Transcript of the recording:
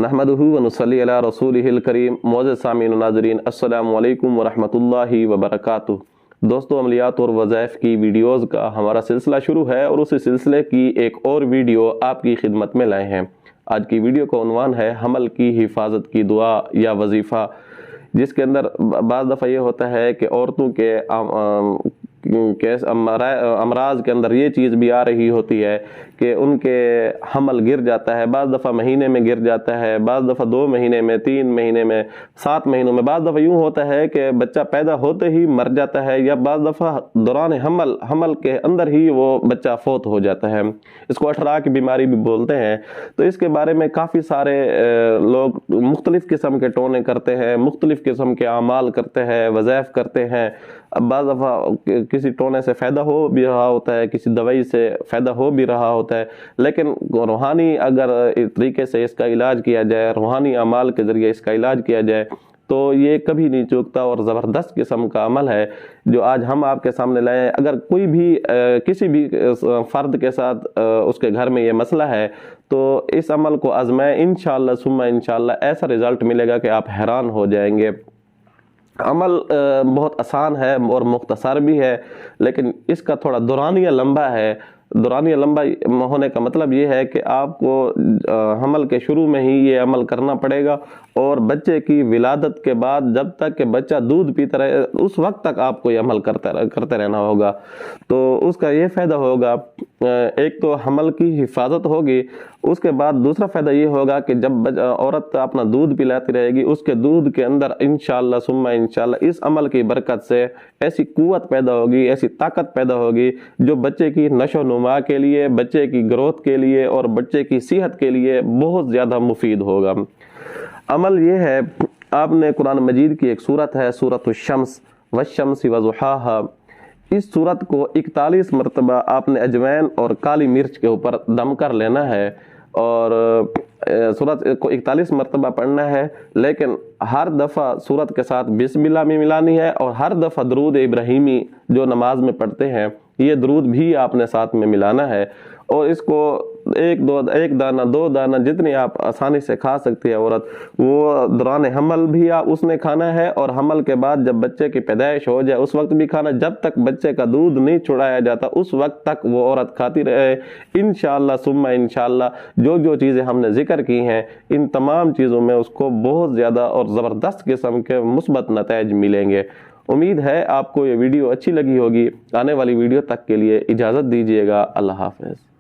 नहमदुहु व नुसल्ली अला रसूलिहिल करीम। मौजूद सामीन नाज़रीन, अस्सलामु अलैकुम व रहमतुल्लाहि व बरकातुहू। दोस्तों, अमलियात और वज़ाइफ की वीडियोज़ का हमारा सिलसिला शुरू है और उसी सिलसिले की एक और वीडियो आपकी खिदमत में लाए हैं। आज की वीडियो का उन्वान है हमल की हिफाजत की दुआ या वजीफ़ा, जिसके अंदर बाज़ दफ़ा ये होता है कि औरतों के अमराज के अंदर ये चीज़ भी आ रही होती है कि उनके हमल गिर जाता है। बाज़ दफ़ा महीने में गिर जाता है, बाज़ दफ़ा 2 महीने में, 3 महीने में, 7 महीनों में। बाज़ दफ़ा यूँ होता है कि बच्चा पैदा होते ही मर जाता है, या बाज़ दफ़ा दौरान हमल के अंदर ही वो बच्चा फौत हो जाता है। इसको अठरा की बीमारी भी बोलते हैं। तो इसके बारे में काफ़ी सारे लोग मुख्तलिफ़ किस्म के टोने करते हैं, मुख्तलिफ़ किस्म के अमाल करते हैं, वज़ाइफ करते हैं। अब बाज़ दफ़ा किसी टोने से फ़ायदा हो भी रहा होता है, किसी दवाई से फ़ायदा हो भी रहा होता है, लेकिन रूहानी अगर इस तरीके से इसका इलाज किया जाए, रूहानी अमाल के ज़रिए इसका इलाज किया जाए, तो ये कभी नहीं चूकता और ज़बरदस्त किस्म का अमल है जो आज हम आपके सामने लाए। अगर कोई भी किसी भी फ़र्द के साथ उसके घर में ये मसला है तो इस अमल को आज़माएं, इंशाअल्लाह सुम्मा इंशाअल्लाह ऐसा रिज़ल्ट मिलेगा कि आप हैरान हो जाएंगे। अमल बहुत आसान है और मुख्तसर भी है, लेकिन इसका थोड़ा दौरानिया लंबा है। दौरानिया लंबा होने का मतलब ये है कि आपको हमल के शुरू में ही ये अमल करना पड़ेगा, और बच्चे की विलादत के बाद जब तक कि बच्चा दूध पीता रहे उस वक्त तक आपको ये अमल करते रहना होगा। तो उसका ये फ़ायदा होगा, एक तो हमल की हिफाजत होगी, उसके बाद दूसरा फ़ायदा ये होगा कि जब औरत अपना दूध पिलाती रहेगी, उसके दूध के अंदर इंशाअल्लाह सुम्मा इंशाअल्लाह इस अमल की बरकत से ऐसी कुव्वत पैदा होगी, ऐसी ताकत पैदा होगी जो बच्चे की नशो नुमा के लिए, बच्चे की ग्रोथ के लिए और बच्चे की सेहत के लिए बहुत ज़्यादा मुफीद होगा। अमल ये है, आपने कुरान मजीद की एक सूरत है सूरतुश-शम्स वश-शम्सी वज़ुहाहा, इस सूरत को 41 मरतबा आपने अजवैन और काली मिर्च के ऊपर दम कर लेना है, और सूरत को 41 मरतबा पढ़ना है। लेकिन हर दफ़ा सूरत के साथ बिस्मिल्लाह भी मिलानी है, और हर दफ़ा दरूद इब्राहिमी जो नमाज में पढ़ते हैं ये दरूद भी आपने साथ में मिलाना है। और इसको एक दाना 2 दाना जितनी आप आसानी से खा सकती है औरत, वो दौरान हमल भी उसने खाना है, और हमल के बाद जब बच्चे की पैदाइश हो जाए उस वक्त भी खाना। जब तक बच्चे का दूध नहीं छुड़ाया जाता उस वक्त तक वो औरत खाती रहे। इंशाअल्लाह सुम्मा इंशाअल्लाह जो जो चीज़ें हमने जिक्र की हैं, इन तमाम चीज़ों में उसको बहुत ज़्यादा और ज़बरदस्त किस्म के मुस्बत नताइज मिलेंगे। उम्मीद है आपको ये वीडियो अच्छी लगी होगी। आने वाली वीडियो तक के लिए इजाज़त दीजिएगा। अल्लाह हाफ़िज़।